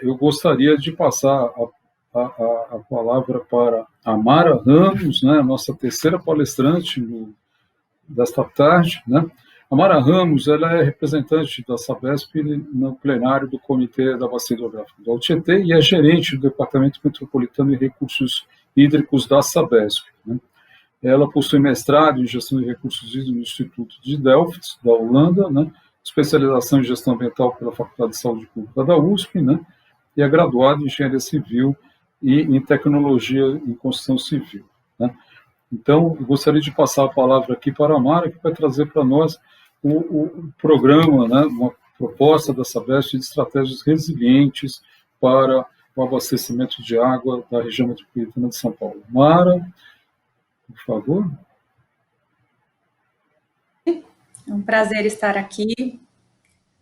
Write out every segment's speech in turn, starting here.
eu gostaria de passar a palavra para a Mara Ramos, né, nossa terceira palestrante desta tarde, né? A Mara Ramos, ela é representante da Sabesp no plenário do Comitê da Bacia Hidrográfica do Alto Tietê e é gerente do Departamento Metropolitano de Recursos Hídricos da Sabesp, né? Ela possui mestrado em Gestão de Recursos Hídricos no Instituto de Delft, da Holanda, né? Especialização em Gestão Ambiental pela Faculdade de Saúde Pública da USP, né? E é graduada em Engenharia Civil e em Tecnologia em Construção Civil, né? Então, eu gostaria de passar a palavra aqui para a Mara, que vai trazer para nós o programa, né, uma proposta da Sabesp de estratégias resilientes para o abastecimento de água da região metropolitana de São Paulo. Mara, por favor. É um prazer estar aqui.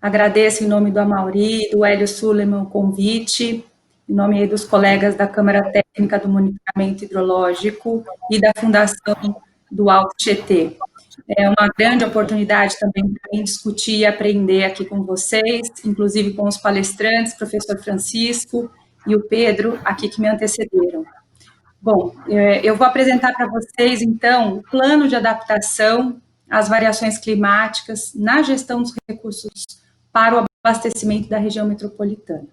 Agradeço em nome do Amaury, do Hélio Suleiman o convite, em nome aí dos colegas da Câmara Técnica do Monitoramento Hidrológico e da Fundação do Alto Tietê. É uma grande oportunidade também para mim discutir e aprender aqui com vocês, inclusive com os palestrantes, professor Francisco e o Pedro, aqui que me antecederam. Bom, eu vou apresentar para vocês, então, o plano de adaptação às variações climáticas na gestão dos recursos para o abastecimento da região metropolitana.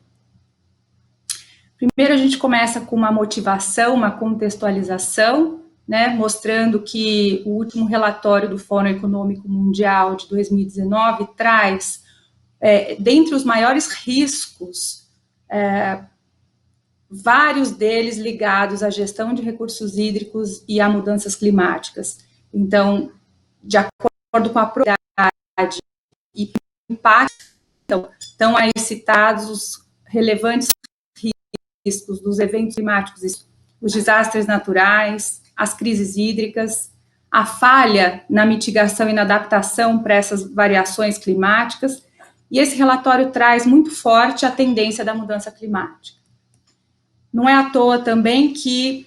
Primeiro, a gente começa com uma motivação, uma contextualização, né, mostrando que o último relatório do Fórum Econômico Mundial de 2019 traz, dentre os maiores riscos, vários deles ligados à gestão de recursos hídricos e a mudanças climáticas. Então, de acordo com a probabilidade e impacto, então, estão aí citados os relevantes riscos dos eventos climáticos, os desastres naturais, as crises hídricas, a falha na mitigação e na adaptação para essas variações climáticas, e esse relatório traz muito forte a tendência da mudança climática. Não é à toa também que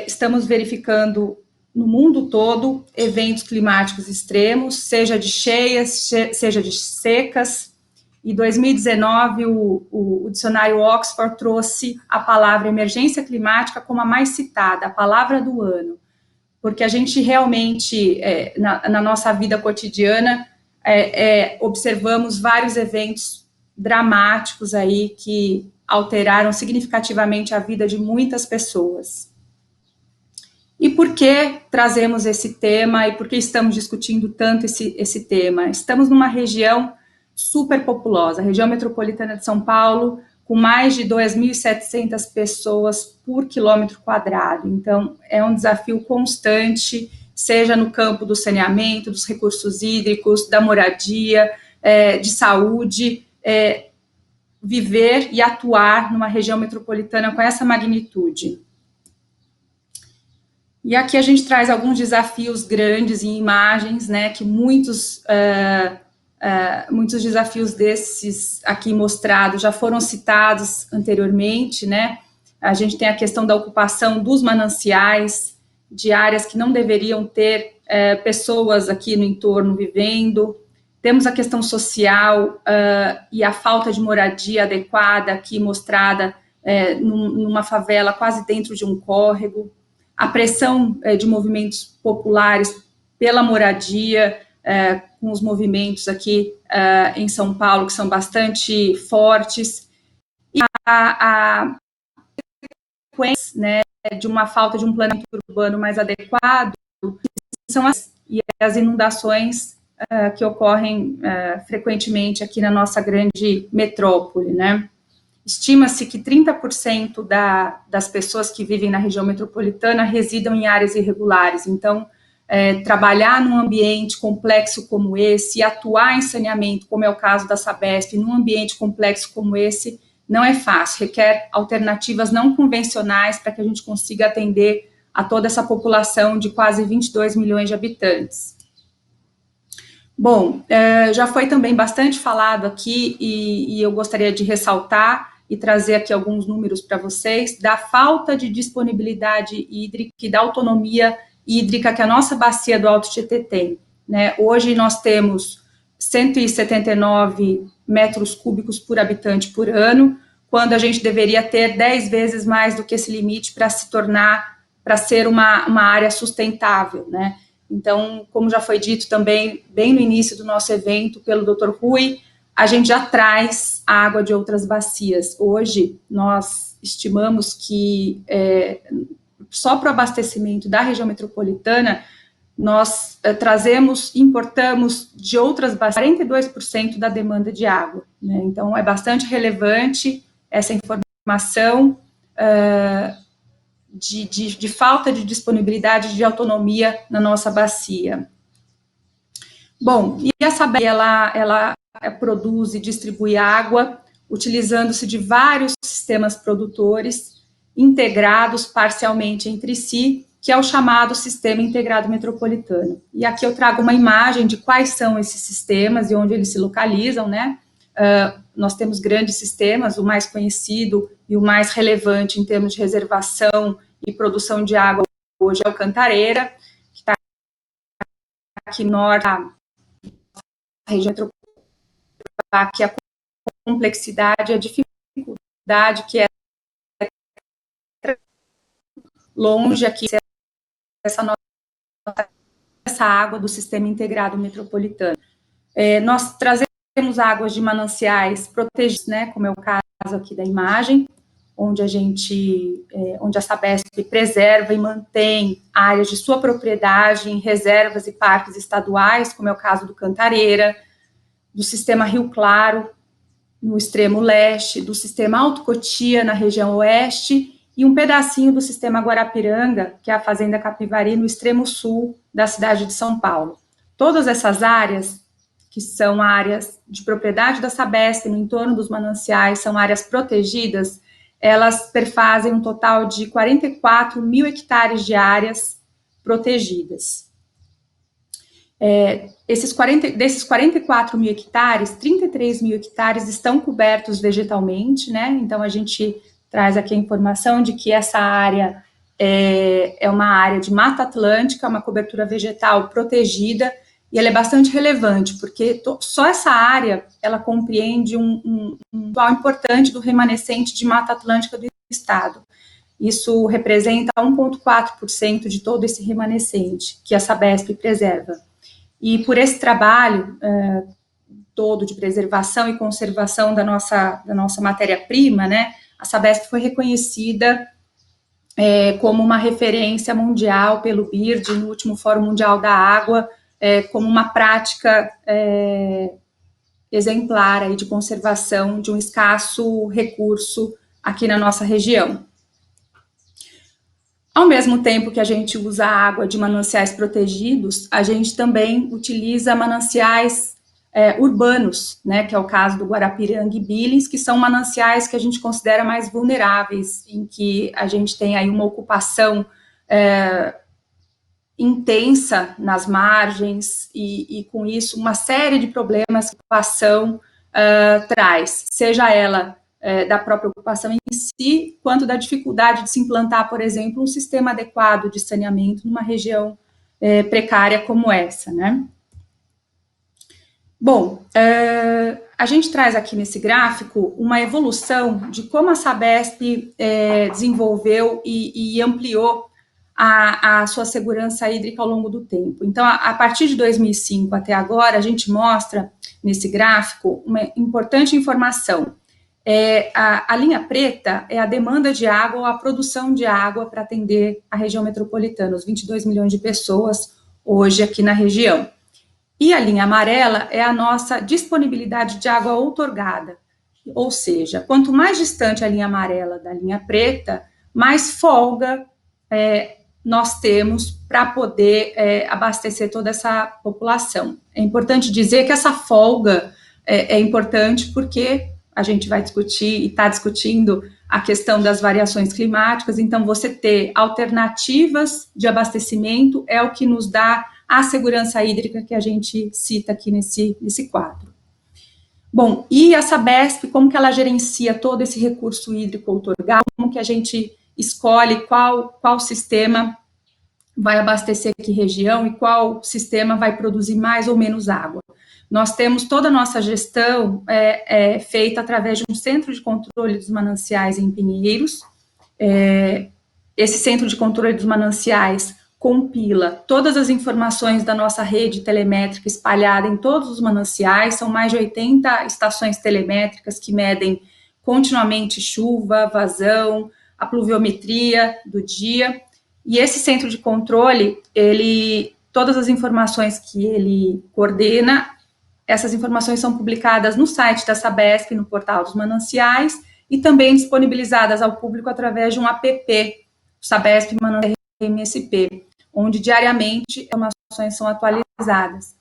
estamos verificando no mundo todo eventos climáticos extremos, seja de cheias, seja de secas. Em 2019, o dicionário Oxford trouxe a palavra emergência climática como a mais citada, a palavra do ano, porque a gente realmente, na nossa vida cotidiana, observamos vários eventos dramáticos aí que alteraram significativamente a vida de muitas pessoas. E por que trazemos esse tema e por que estamos discutindo tanto esse tema? Estamos numa região superpopulosa, a região metropolitana de São Paulo, com mais de 2.700 pessoas por quilômetro quadrado. Então, é um desafio constante, seja no campo do saneamento, dos recursos hídricos, da moradia, de saúde, viver e atuar numa região metropolitana com essa magnitude. E aqui a gente traz alguns desafios grandes em imagens, né, que muitos desafios desses aqui mostrados já foram citados anteriormente, né? A gente tem a questão da ocupação dos mananciais, de áreas que não deveriam ter pessoas aqui no entorno vivendo. Temos a questão social e a falta de moradia adequada aqui mostrada numa favela quase dentro de um córrego. A pressão de movimentos populares pela moradia, com os movimentos aqui em São Paulo, que são bastante fortes, e a consequência, né, de uma falta de um planeamento urbano mais adequado, são as inundações que ocorrem frequentemente aqui na nossa grande metrópole, né? Estima-se que 30% das pessoas que vivem na região metropolitana residam em áreas irregulares. Então, trabalhar num ambiente complexo como esse, e atuar em saneamento, como é o caso da Sabesp, num ambiente complexo como esse, não é fácil, requer alternativas não convencionais para que a gente consiga atender a toda essa população de quase 22 milhões de habitantes. Bom, já foi também bastante falado aqui, e eu gostaria de ressaltar e trazer aqui alguns números para vocês, da falta de disponibilidade hídrica e da autonomia hídrica que a nossa bacia do Alto Tietê tem, né? Hoje nós temos 179 metros cúbicos por habitante por ano, quando a gente deveria ter 10 vezes mais do que esse limite para ser uma área sustentável, né? Então, como já foi dito também, bem no início do nosso evento, pelo Dr. Rui, a gente já traz água de outras bacias. Hoje, nós estimamos que só para o abastecimento da região metropolitana, nós importamos de outras bacias 42% da demanda de água, né? Então, é bastante relevante essa informação de falta de disponibilidade de autonomia na nossa bacia. Bom, e a Sabesp, ela produz e distribui água utilizando-se de vários sistemas produtores integrados parcialmente entre si, que é o chamado Sistema Integrado Metropolitano. E aqui eu trago uma imagem de quais são esses sistemas e onde eles se localizam, né? Nós temos grandes sistemas, o mais conhecido e o mais relevante em termos de reservação e produção de água hoje é o Cantareira, que está aqui no norte da região metropolitana, que a complexidade e a dificuldade que é longe aqui essa água do Sistema Integrado Metropolitano. Nós trazemos águas de mananciais protegidos, né, como é o caso aqui da imagem, onde a Sabesp preserva e mantém áreas de sua propriedade em reservas e parques estaduais, como é o caso do Cantareira, do Sistema Rio Claro, no extremo leste, do Sistema Alto Cotia, na região oeste, e um pedacinho do Sistema Guarapiranga, que é a Fazenda Capivari, no extremo sul da cidade de São Paulo. Todas essas áreas, que são áreas de propriedade da Sabesp, no entorno dos mananciais, são áreas protegidas, elas perfazem um total de 44 mil hectares de áreas protegidas. Desses 44 mil hectares, 33 mil hectares estão cobertos vegetalmente, né? Então, a gente traz aqui a informação de que essa área é uma área de Mata Atlântica, uma cobertura vegetal protegida, e ela é bastante relevante, porque só essa área, ela compreende um valor importante do remanescente de Mata Atlântica do estado. Isso representa 1,4% de todo esse remanescente que a Sabesp preserva. E por esse trabalho todo de preservação e conservação da nossa matéria-prima, né, a Sabesp foi reconhecida como uma referência mundial pelo BIRD, no último Fórum Mundial da Água, como uma prática exemplar aí de conservação de um escasso recurso aqui na nossa região. Ao mesmo tempo que a gente usa a água de mananciais protegidos, a gente também utiliza mananciais urbanos, né, que é o caso do Guarapiranga e Billings, que são mananciais que a gente considera mais vulneráveis, em que a gente tem aí uma ocupação intensa nas margens e com isso uma série de problemas que a ocupação traz, seja ela da própria ocupação em si, quanto da dificuldade de se implantar, por exemplo, um sistema adequado de saneamento numa região precária como essa, né? Bom, a gente traz aqui nesse gráfico uma evolução de como a Sabesp desenvolveu e ampliou a sua segurança hídrica ao longo do tempo. Então, a partir de 2005 até agora, a gente mostra nesse gráfico uma importante informação. A linha preta é a demanda de água ou a produção de água para atender a região metropolitana, os 22 milhões de pessoas hoje aqui na região. E a linha amarela é a nossa disponibilidade de água outorgada, ou seja, quanto mais distante a linha amarela da linha preta, mais folga nós temos para poder abastecer toda essa população. É importante dizer que essa folga é importante porque a gente vai discutir e está discutindo a questão das variações climáticas, então você ter alternativas de abastecimento é o que nos dá a segurança hídrica que a gente cita aqui nesse quadro. Bom, e a Sabesp, como que ela gerencia todo esse recurso hídrico outorgado, como que a gente escolhe qual sistema vai abastecer que região e qual sistema vai produzir mais ou menos água. nós temos toda a nossa gestão feita através de um centro de controle dos mananciais em Pinheiros. Esse centro de controle dos mananciais compila todas as informações da nossa rede telemétrica espalhada em todos os mananciais, são mais de 80 estações telemétricas que medem continuamente chuva, vazão, a pluviometria do dia, e esse centro de controle, todas as informações que ele coordena, essas informações são publicadas no site da Sabesp, no portal dos mananciais, e também disponibilizadas ao público através de um app, Sabesp Mananciais MSP, onde diariamente as informações são atualizadas.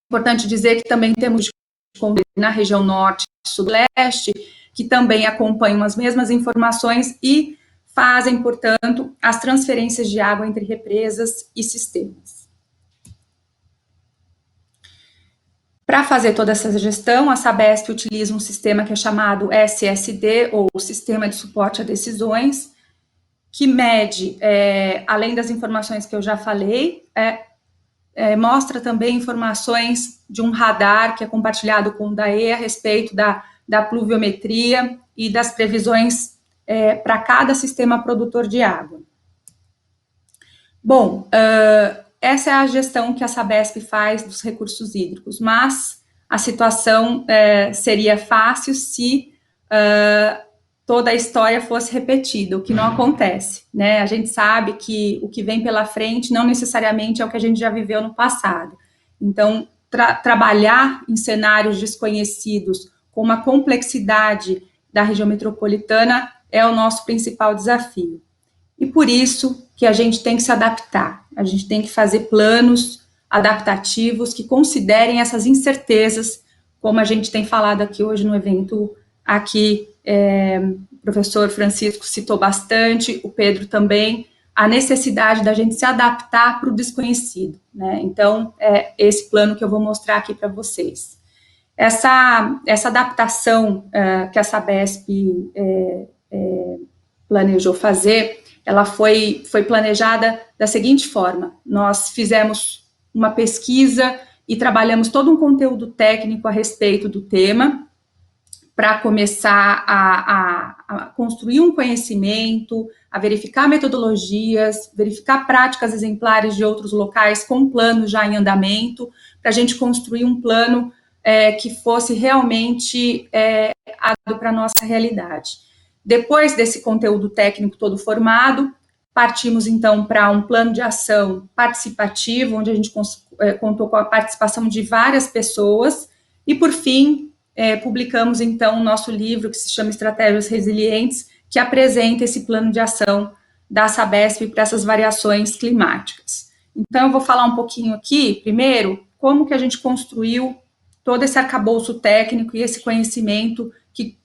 Importante dizer que também temos na região norte e sudeste, que também acompanham as mesmas informações e fazem, portanto, as transferências de água entre represas e sistemas. Para fazer toda essa gestão, a Sabesp utiliza um sistema que é chamado SSD, ou Sistema de Suporte a Decisões, que mede, além das informações que eu já falei, mostra também informações de um radar que é compartilhado com o DAE a respeito da pluviometria e das previsões para cada sistema produtor de água. Bom, essa é a gestão que a Sabesp faz dos recursos hídricos, mas a situação seria fácil se toda a história fosse repetida, o que não acontece, né? A gente sabe que o que vem pela frente não necessariamente é o que a gente já viveu no passado. Então, trabalhar em cenários desconhecidos com uma complexidade da região metropolitana é o nosso principal desafio. E por isso que a gente tem que se adaptar, a gente tem que fazer planos adaptativos que considerem essas incertezas, como a gente tem falado aqui hoje no evento, aqui o professor Francisco citou bastante, o Pedro também, a necessidade da gente se adaptar para o desconhecido, né? Então, é esse plano que eu vou mostrar aqui para vocês. Essa adaptação que a Sabesp planejou fazer, ela foi planejada da seguinte forma: nós fizemos uma pesquisa e trabalhamos todo um conteúdo técnico a respeito do tema, para começar a construir um conhecimento, a verificar metodologias, verificar práticas exemplares de outros locais com planos já em andamento, para a gente construir um plano que fosse realmente adequado para a nossa realidade. Depois desse conteúdo técnico todo formado, partimos então para um plano de ação participativo, onde a gente contou com a participação de várias pessoas, e por fim, publicamos, então, o nosso livro, que se chama Estratégias Resilientes, que apresenta esse plano de ação da Sabesp para essas variações climáticas. Então, eu vou falar um pouquinho aqui, primeiro, como que a gente construiu todo esse arcabouço técnico e esse conhecimento que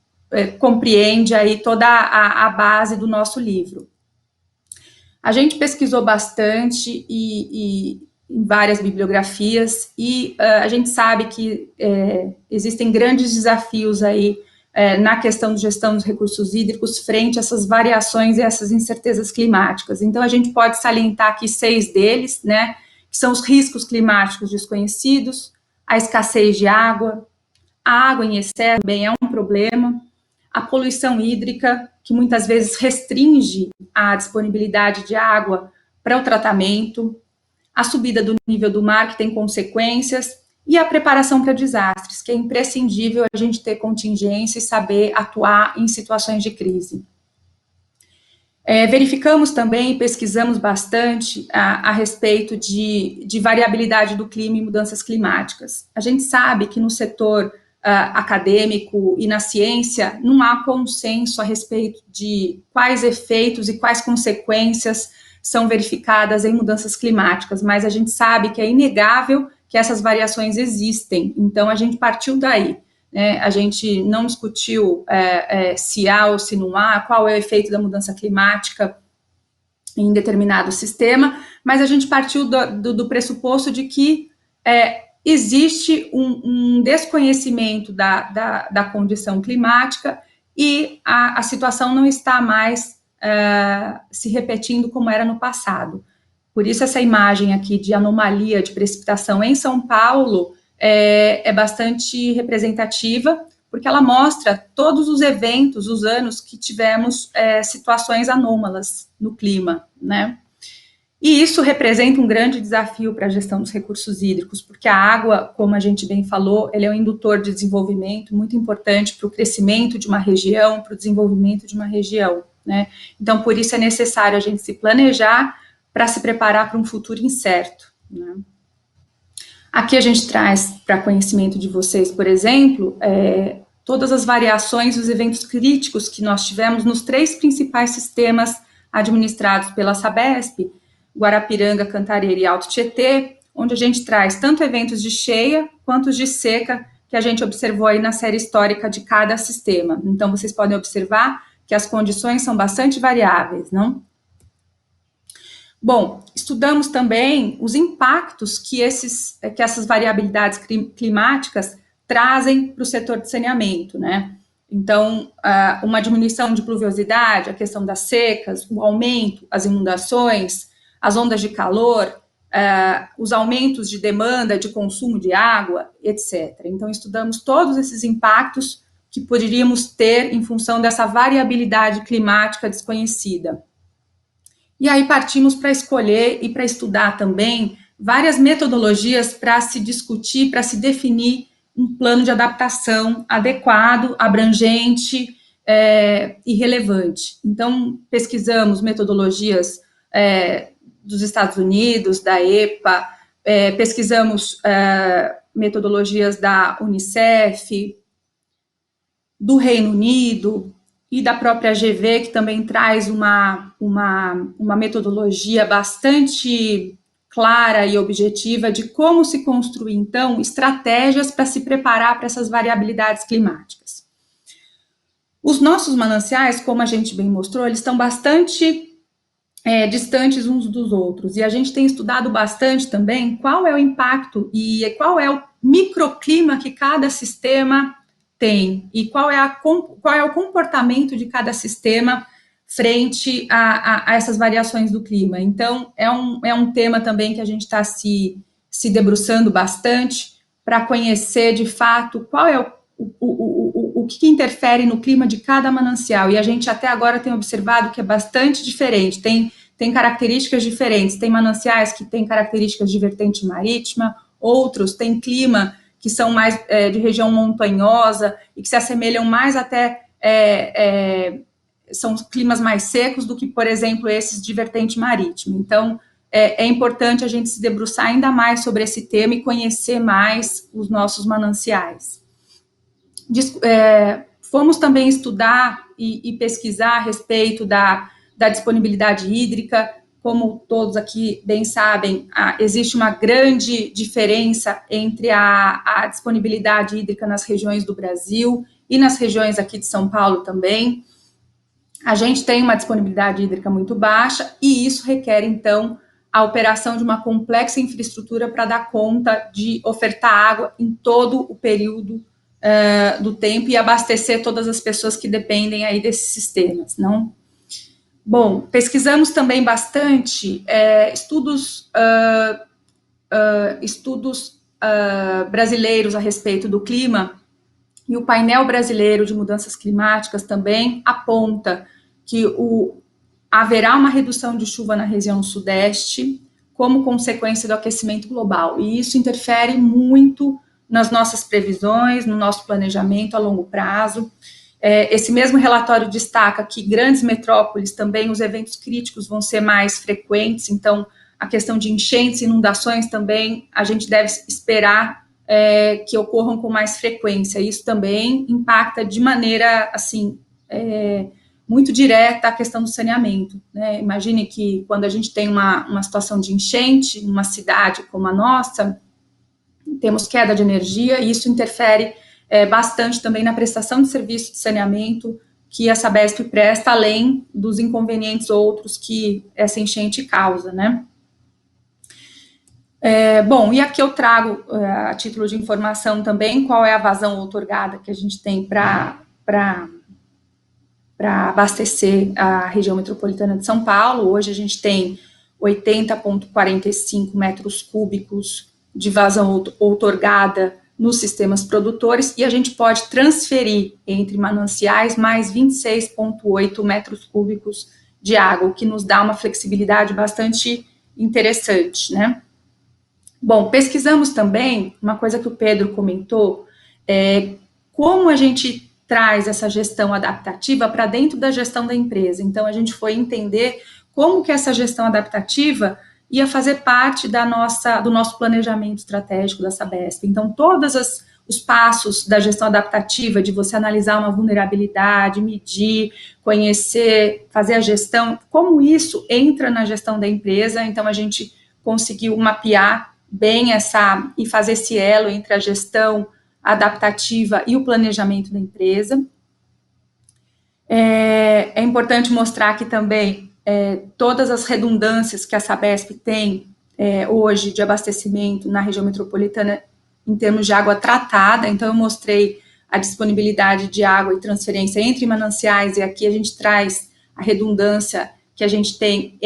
compreende aí toda a base do nosso livro. A gente pesquisou bastante em várias bibliografias, e a gente sabe que existem grandes desafios aí na questão de gestão dos recursos hídricos frente a essas variações e essas incertezas climáticas. Então, a gente pode salientar aqui 6 deles, né, que são os riscos climáticos desconhecidos, a escassez de água, a água em excesso também é um problema, a poluição hídrica, que muitas vezes restringe a disponibilidade de água para o tratamento, a subida do nível do mar, que tem consequências, e a preparação para desastres, que é imprescindível a gente ter contingência e saber atuar em situações de crise. Verificamos também e pesquisamos bastante a respeito de variabilidade do clima e mudanças climáticas. A gente sabe que no setor acadêmico e na ciência não há consenso a respeito de quais efeitos e quais consequências são verificadas em mudanças climáticas, mas a gente sabe que é inegável que essas variações existem, então a gente partiu daí, né? A gente não discutiu se há ou se não há, qual é o efeito da mudança climática em determinado sistema, mas a gente partiu do pressuposto de que existe um desconhecimento da condição climática e a situação não está mais se repetindo como era no passado. Por isso, essa imagem aqui de anomalia de precipitação em São Paulo é bastante representativa, porque ela mostra todos os eventos, os anos que tivemos situações anômalas no clima, né? E isso representa um grande desafio para a gestão dos recursos hídricos, porque a água, como a gente bem falou, ele é um indutor de desenvolvimento muito importante para o crescimento de uma região, para o desenvolvimento de uma região, né? Então, por isso é necessário a gente se planejar para se preparar para um futuro incerto, né? Aqui a gente traz para conhecimento de vocês, por exemplo, todas as variações e os eventos críticos que nós tivemos nos 3 principais sistemas administrados pela Sabesp, Guarapiranga, Cantareira e Alto Tietê, onde a gente traz tanto eventos de cheia quanto os de seca que a gente observou aí na série histórica de cada sistema. Então, vocês podem observar que as condições são bastante variáveis, não? Bom, estudamos também os impactos que essas variabilidades climáticas trazem para o setor de saneamento, né? Então, uma diminuição de pluviosidade, a questão das secas, o aumento, as inundações, as ondas de calor, os aumentos de demanda, de consumo de água, etc. Então, estudamos todos esses impactos que poderíamos ter em função dessa variabilidade climática desconhecida. E aí partimos para escolher e para estudar também várias metodologias para se discutir, para se definir um plano de adaptação adequado, abrangente e relevante. Então, pesquisamos metodologias dos Estados Unidos, da EPA, pesquisamos metodologias da Unicef, do Reino Unido e da própria GV, que também traz uma metodologia bastante clara e objetiva de como se construir, então, estratégias para se preparar para essas variabilidades climáticas. Os nossos mananciais, como a gente bem mostrou, eles estão bastante distantes uns dos outros, e a gente tem estudado bastante também qual é o impacto e qual é o microclima que cada sistema tem, e qual é o comportamento de cada sistema frente a essas variações do clima. Então, é um tema também que a gente está se debruçando bastante para conhecer, de fato, qual é o que interfere no clima de cada manancial, e a gente até agora tem observado que é bastante diferente, tem características diferentes, tem mananciais que têm características de vertente marítima, outros têm clima que são mais de região montanhosa e que se assemelham mais até, são climas mais secos do que, por exemplo, esses de vertente marítima. Então, é importante a gente se debruçar ainda mais sobre esse tema e conhecer mais os nossos mananciais. Fomos também estudar e pesquisar a respeito da disponibilidade hídrica. Como todos aqui bem sabem, existe uma grande diferença entre a disponibilidade hídrica nas regiões do Brasil e nas regiões aqui de São Paulo também. A gente tem uma disponibilidade hídrica muito baixa e isso requer, então, a operação de uma complexa infraestrutura para dar conta de ofertar água em todo o período do tempo e abastecer todas as pessoas que dependem aí desses sistemas, não? Bom, pesquisamos também bastante estudos brasileiros a respeito do clima, e o painel brasileiro de mudanças climáticas também aponta que haverá uma redução de chuva na região sudeste como consequência do aquecimento global, e isso interfere muito nas nossas previsões, no nosso planejamento a longo prazo. Esse mesmo relatório destaca que grandes metrópoles também, os eventos críticos vão ser mais frequentes, então a questão de enchentes e inundações também a gente deve esperar que ocorram com mais frequência. Isso também impacta de maneira, assim, muito direta a questão do saneamento, né? Imagine que quando a gente tem uma situação de enchente, numa cidade como a nossa, temos queda de energia e isso interfere bastante também na prestação de serviço de saneamento que a Sabesp presta, além dos inconvenientes outros que essa enchente causa, né? Bom, e aqui eu trago, a título de informação também, qual é a vazão outorgada que a gente tem para abastecer a região metropolitana de São Paulo. Hoje a gente tem 80,45 metros cúbicos de vazão outorgada nos sistemas produtores, e a gente pode transferir entre mananciais mais 26,8 metros cúbicos de água, o que nos dá uma flexibilidade bastante interessante, né? Bom, pesquisamos também, uma coisa que o Pedro comentou, como a gente traz essa gestão adaptativa para dentro da gestão da empresa. Então, a gente foi entender como que essa gestão adaptativa ia fazer parte do nosso planejamento estratégico da Sabesp. Então, todos os passos da gestão adaptativa, de você analisar uma vulnerabilidade, medir, conhecer, fazer a gestão, como isso entra na gestão da empresa. Então, a gente conseguiu mapear bem e fazer esse elo entre a gestão adaptativa e o planejamento da empresa. É importante mostrar aqui também todas as redundâncias que a Sabesp tem hoje de abastecimento na região metropolitana em termos de água tratada. Então, eu mostrei a disponibilidade de água e transferência entre mananciais, e aqui a gente traz a redundância que a gente tem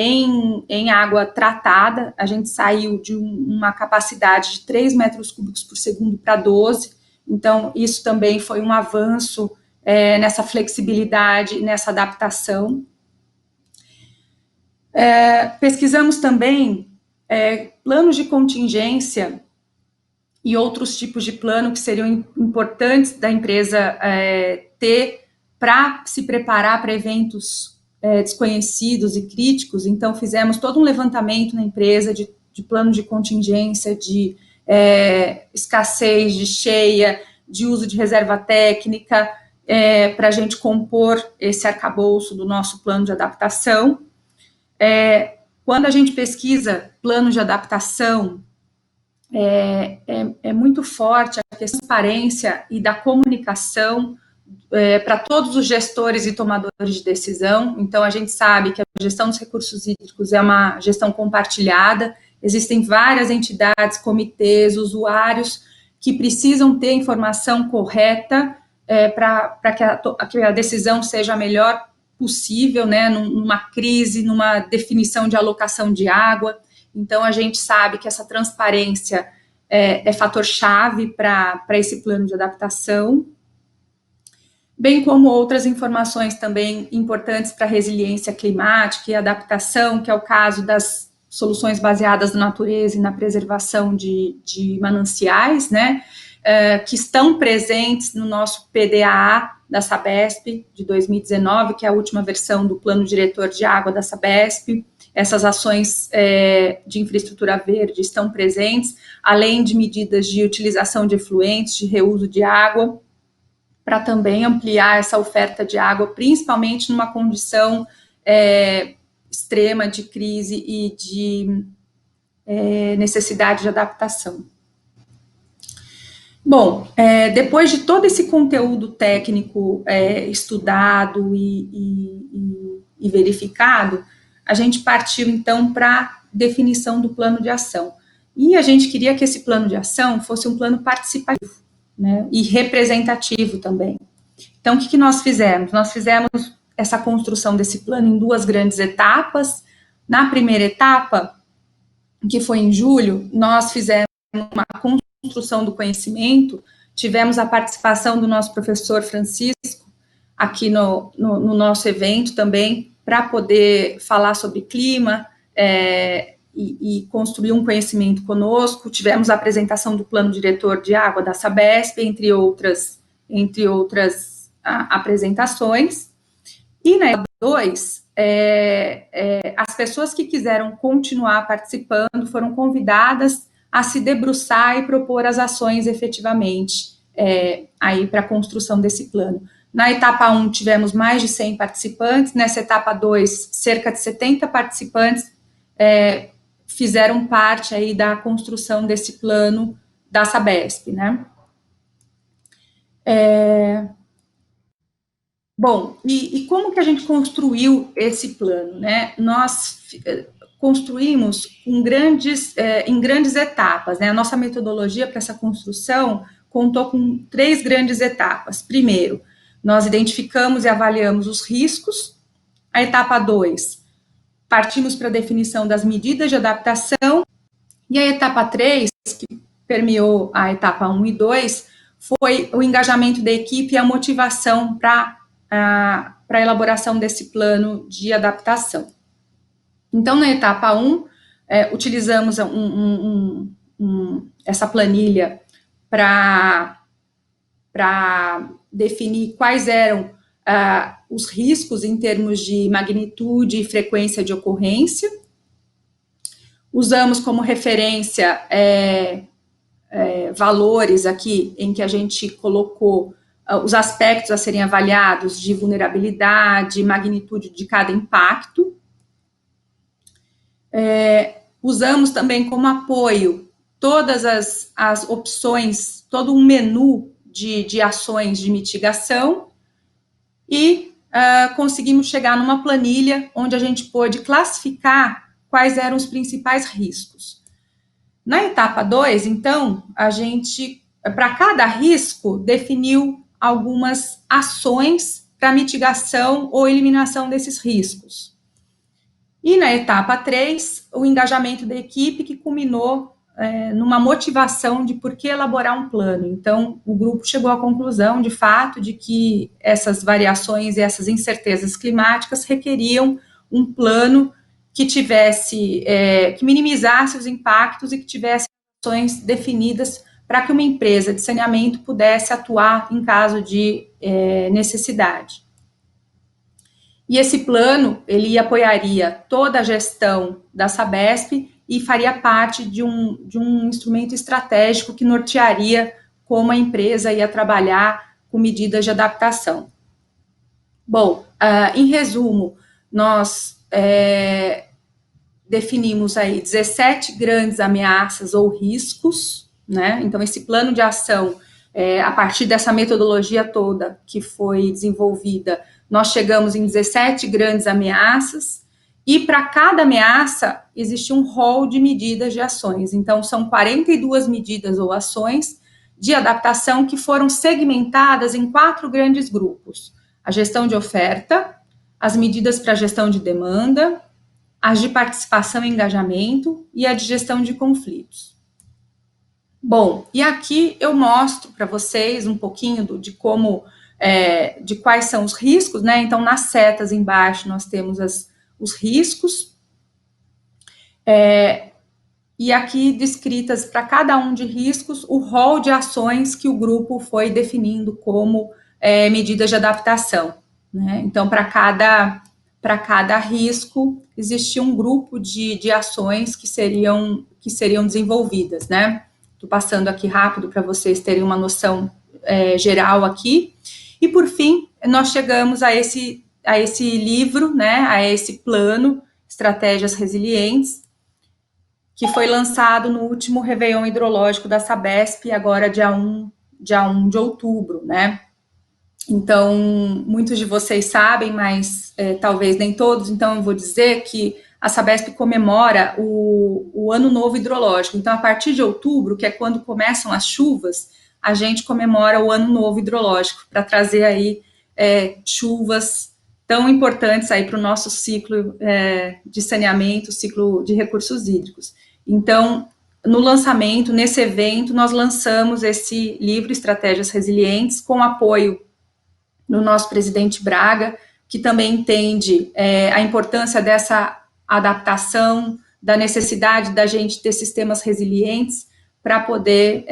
em água tratada. A gente saiu de uma capacidade de 3 metros cúbicos por segundo para 12, então isso também foi um avanço nessa flexibilidade, nessa adaptação. Pesquisamos também planos de contingência e outros tipos de plano que seriam importantes da empresa ter para se preparar para eventos desconhecidos e críticos. Então, fizemos todo um levantamento na empresa de plano de contingência, de escassez, de cheia, de uso de reserva técnica, para a gente compor esse arcabouço do nosso plano de adaptação. Quando a gente pesquisa plano de adaptação, é muito forte a transparência e da comunicação para todos os gestores e tomadores de decisão. Então, a gente sabe que a gestão dos recursos hídricos é uma gestão compartilhada, existem várias entidades, comitês, usuários que precisam ter a informação correta para que a decisão seja a melhor possível, né, numa crise, numa definição de alocação de água. Então, a gente sabe que essa transparência é fator-chave para esse plano de adaptação, bem como outras informações também importantes para a resiliência climática e adaptação, que é o caso das soluções baseadas na natureza e na preservação de mananciais, né, que estão presentes no nosso PDAA da Sabesp de 2019, que é a última versão do Plano Diretor de Água da Sabesp. Essas ações de infraestrutura verde estão presentes, além de medidas de utilização de efluentes, de reuso de água, para também ampliar essa oferta de água, principalmente numa condição extrema de crise e de necessidade de adaptação. Bom, depois de todo esse conteúdo técnico estudado e verificado, a gente partiu, então, para a definição do plano de ação. E a gente queria que esse plano de ação fosse um plano participativo, né, e representativo também. Então, o que nós fizemos? Nós fizemos essa construção desse plano em 2 grandes etapas. Na primeira etapa, que foi em julho, nós fizemos uma construção do conhecimento, tivemos a participação do nosso professor Francisco, aqui no nosso evento também, para poder falar sobre clima e construir um conhecimento conosco. Tivemos a apresentação do Plano Diretor de Água da Sabesp, entre outras apresentações. E na etapa 2, as pessoas que quiseram continuar participando foram convidadas a se debruçar e propor as ações efetivamente aí para a construção desse plano. Na etapa 1, tivemos mais de 100 participantes, nessa etapa 2, cerca de 70 participantes fizeram parte aí da construção desse plano da Sabesp, né? Bom, e como que a gente construiu esse plano, né? Nós construímos em grandes etapas, né? A nossa metodologia para essa construção contou com 3 grandes etapas. Primeiro, nós identificamos e avaliamos os riscos. A etapa 2, partimos para a definição das medidas de adaptação. E a etapa 3, que permeou a etapa 1 e 2, foi o engajamento da equipe e a motivação para a elaboração desse plano de adaptação. Então, na etapa 1, utilizamos essa planilha para definir quais eram os riscos em termos de magnitude e frequência de ocorrência. Usamos como referência valores aqui em que a gente colocou os aspectos a serem avaliados de vulnerabilidade, magnitude de cada impacto. Usamos também como apoio todas as opções, todo um menu de ações de mitigação e conseguimos chegar numa planilha onde a gente pôde classificar quais eram os principais riscos. Na etapa 2, então, a gente, para cada risco, definiu algumas ações para mitigação ou eliminação desses riscos. E na etapa 3, o engajamento da equipe, que culminou numa motivação de por que elaborar um plano. Então, o grupo chegou à conclusão, de fato, de que essas variações e essas incertezas climáticas requeriam um plano que tivesse, que minimizasse os impactos e que tivesse ações definidas para que uma empresa de saneamento pudesse atuar em caso de necessidade. E esse plano, ele apoiaria toda a gestão da Sabesp e faria parte de um instrumento estratégico que nortearia como a empresa ia trabalhar com medidas de adaptação. Bom, em resumo, nós definimos aí 17 grandes ameaças ou riscos, né? Então, esse plano de ação, a partir dessa metodologia toda que foi desenvolvida, nós chegamos em 17 grandes ameaças, e para cada ameaça existe um rol de medidas de ações. Então, são 42 medidas ou ações de adaptação que foram segmentadas em 4 grandes grupos: a gestão de oferta, as medidas para gestão de demanda, as de participação e engajamento e a de gestão de conflitos. Bom, e aqui eu mostro para vocês um pouquinho de como, de quais são os riscos, né? Então, nas setas embaixo nós temos os riscos, e aqui descritas para cada um de riscos o rol de ações que o grupo foi definindo como medidas de adaptação, né? Então, para cada risco existia um grupo de ações que seriam desenvolvidas, né? Estou passando aqui rápido para vocês terem uma noção geral aqui. E, por fim, nós chegamos a esse livro, né, a esse plano, Estratégias Resilientes, que foi lançado no último Réveillon Hidrológico da Sabesp, agora dia 1 de outubro, né? Então, muitos de vocês sabem, mas talvez nem todos, então eu vou dizer que a Sabesp comemora o Ano Novo Hidrológico. Então, a partir de outubro, que é quando começam as chuvas, a gente comemora o Ano Novo Hidrológico, para trazer aí chuvas tão importantes aí para o nosso ciclo de saneamento, ciclo de recursos hídricos. Então, no lançamento, nesse evento, nós lançamos esse livro, Estratégias Resilientes, com apoio do nosso presidente Braga, que também entende a importância dessa adaptação, da necessidade da gente ter sistemas resilientes para poder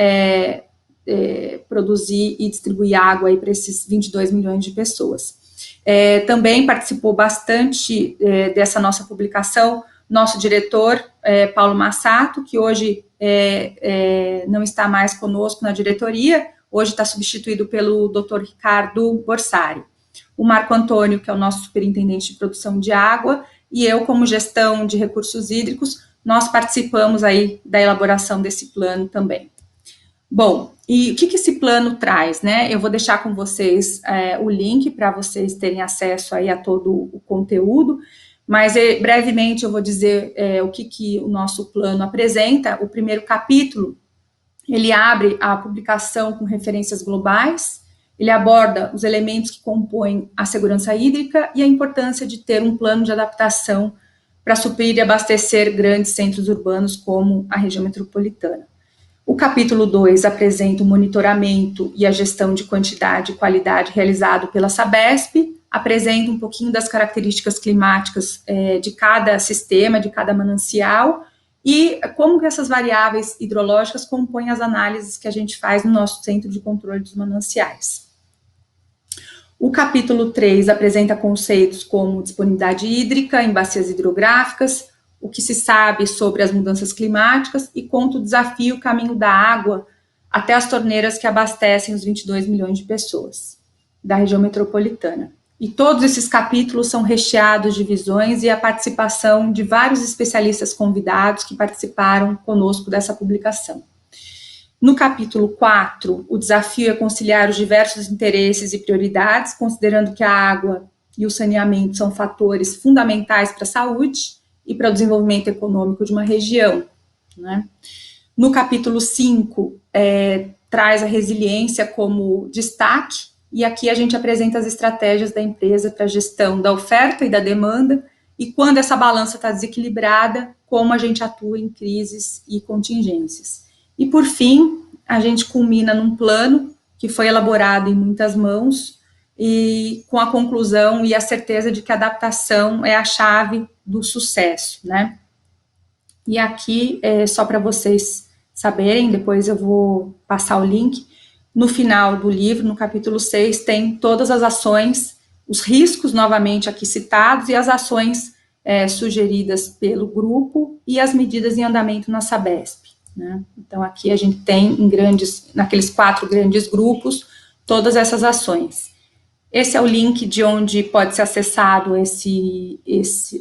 produzir e distribuir água para esses 22 milhões de pessoas. Também participou bastante dessa nossa publicação nosso diretor, Paulo Massato, que hoje não está mais conosco na diretoria, hoje está substituído pelo Dr. Ricardo Borsari. O Marco Antônio, que é o nosso superintendente de produção de água, e eu, como gestão de recursos hídricos, nós participamos aí da elaboração desse plano também. Bom, e o que esse plano traz, né? Eu vou deixar com vocês o link para vocês terem acesso aí a todo o conteúdo, mas brevemente eu vou dizer o que o nosso plano apresenta. O primeiro capítulo, ele abre a publicação com referências globais, ele aborda os elementos que compõem a segurança hídrica e a importância de ter um plano de adaptação para suprir e abastecer grandes centros urbanos como a região metropolitana. O capítulo 2 apresenta o monitoramento e a gestão de quantidade e qualidade realizado pela Sabesp, apresenta um pouquinho das características climáticas de cada sistema, de cada manancial, e como que essas variáveis hidrológicas compõem as análises que a gente faz no nosso Centro de Controle dos Mananciais. O capítulo 3 apresenta conceitos como disponibilidade hídrica em bacias hidrográficas, o que se sabe sobre as mudanças climáticas e conta o desafio caminho da água até as torneiras que abastecem os 22 milhões de pessoas da região metropolitana. E todos esses capítulos são recheados de visões e a participação de vários especialistas convidados que participaram conosco dessa publicação. No capítulo 4, o desafio é conciliar os diversos interesses e prioridades, considerando que a água e o saneamento são fatores fundamentais para a saúde e para o desenvolvimento econômico de uma região, né? No capítulo 5, traz a resiliência como destaque, e aqui a gente apresenta as estratégias da empresa para a gestão da oferta e da demanda, e quando essa balança está desequilibrada, como a gente atua em crises e contingências. E, por fim, a gente culmina num plano que foi elaborado em muitas mãos, e com a conclusão e a certeza de que a adaptação é a chave do sucesso, né? E aqui, só para vocês saberem, depois eu vou passar o link, no final do livro, no capítulo 6, tem todas as ações, os riscos, novamente, aqui citados, e as ações sugeridas pelo grupo e as medidas em andamento na Sabesp, né? Então, aqui a gente tem, naqueles 4 grandes grupos, todas essas ações. Esse é o link de onde pode ser acessado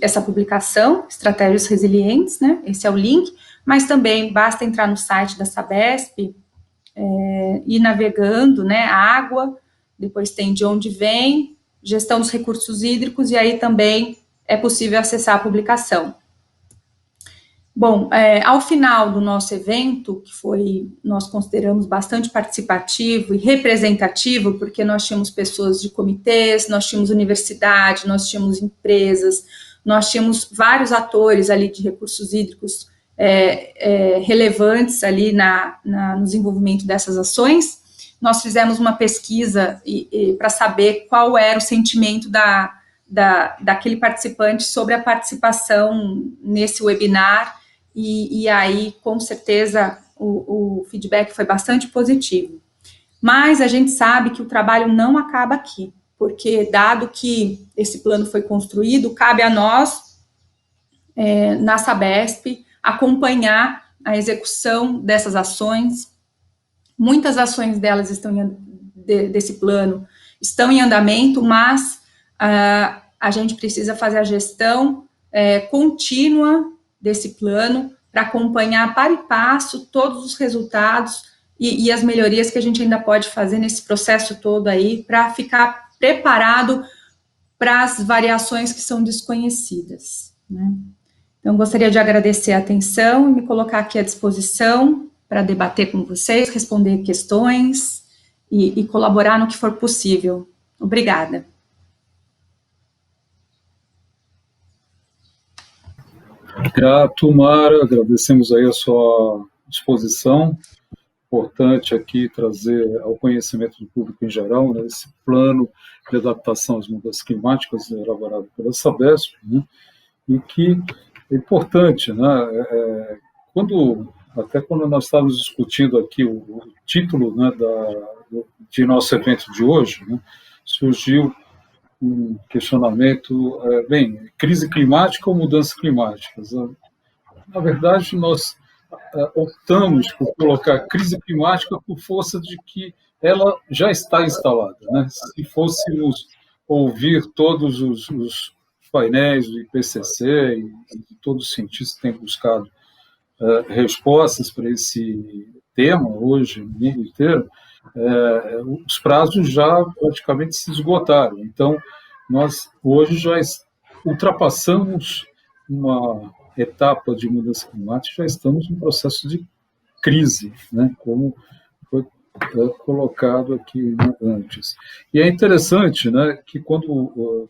essa publicação, Estratégias Resilientes, né? Esse é o link, mas também basta entrar no site da Sabesp, ir navegando, né, água, depois tem de onde vem, gestão dos recursos hídricos, e aí também é possível acessar a publicação. Bom, ao final do nosso evento, que nós consideramos bastante participativo e representativo, porque nós tínhamos pessoas de comitês, nós tínhamos universidade, nós tínhamos empresas, nós tínhamos vários atores ali de recursos hídricos relevantes ali no desenvolvimento dessas ações. Nós fizemos uma pesquisa para saber qual era o sentimento daquele participante sobre a participação nesse webinar, e aí, com certeza, o feedback foi bastante positivo. Mas a gente sabe que o trabalho não acaba aqui, porque, dado que esse plano foi construído, cabe a nós, na Sabesp, acompanhar a execução dessas ações. Muitas ações delas desse plano estão em andamento, mas a gente precisa fazer a gestão contínua desse plano para acompanhar para e passo todos os resultados e as melhorias que a gente ainda pode fazer nesse processo todo aí, para ficar preparado para as variações que são desconhecidas, né? Então, gostaria de agradecer a atenção e me colocar aqui à disposição para debater com vocês, responder questões e colaborar no que for possível. Obrigada. Grato, Mara, agradecemos aí a sua disposição. Importante aqui trazer ao conhecimento do público em geral, né, esse plano de adaptação às mudanças climáticas elaborado pela Sabesp, né, e que é importante, né, até quando nós estávamos discutindo aqui o título, né, de nosso evento de hoje, né, surgiu um questionamento, crise climática ou mudanças climáticas? Na verdade, nós optamos por colocar crise climática por força de que ela já está instalada, né? Se fôssemos ouvir todos os painéis do IPCC e todos os cientistas que têm buscado respostas para esse tema hoje no mundo inteiro, os prazos já praticamente se esgotaram. Então, nós hoje já ultrapassamos uma etapa de mudança climática, já estamos em processo de crise, né, como foi colocado aqui antes. E é interessante, né, que quando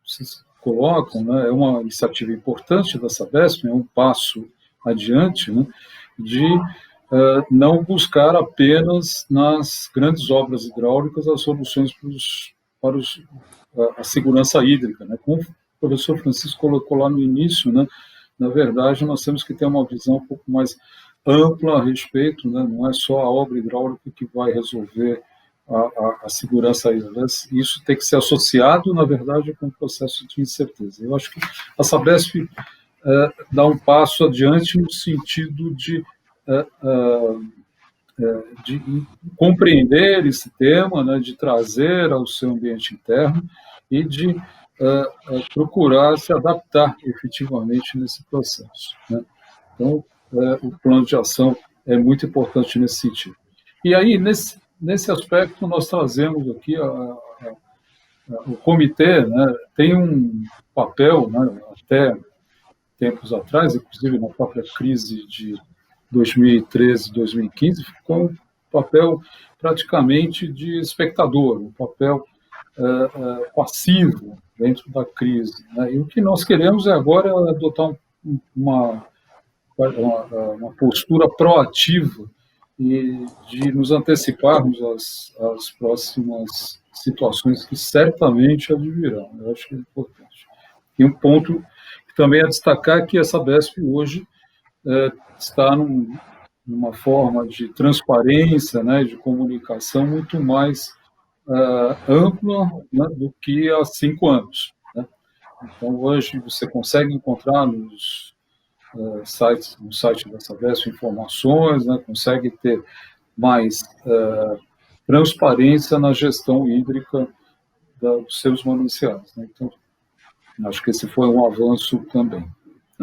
vocês colocam, né, é uma iniciativa importante da Sabesp, é um passo adiante, né, de não buscar apenas nas grandes obras hidráulicas as soluções para a segurança hídrica, né? Como o professor Francisco colocou lá no início, né, na verdade, nós temos que ter uma visão um pouco mais ampla a respeito, né, não é só a obra hidráulica que vai resolver a segurança hídrica. Isso tem que ser associado, na verdade, com o processo de incerteza. Eu acho que a Sabesp dá um passo adiante no sentido de compreender esse tema, né, de trazer ao seu ambiente interno e de procurar se adaptar efetivamente nesse processo, né? Então, o plano de ação é muito importante nesse sentido. E aí, nesse aspecto, nós trazemos aqui o comitê, né, tem um papel, né, até tempos atrás, inclusive na própria crise de 2013, 2015, ficou um papel praticamente de espectador, um papel passivo dentro da crise, né? E o que nós queremos é agora adotar uma postura proativa e de nos anteciparmos às próximas situações que certamente advirão. Eu acho que é importante. E um ponto que também é destacar é que a Sabesp hoje está numa forma de transparência, né, de comunicação muito mais ampla, né, do que há 5 anos. Né? Então, hoje, você consegue encontrar no site da Sabesp informações, né, consegue ter mais transparência na gestão hídrica dos seus mananciais. Né? Então, acho que esse foi um avanço também.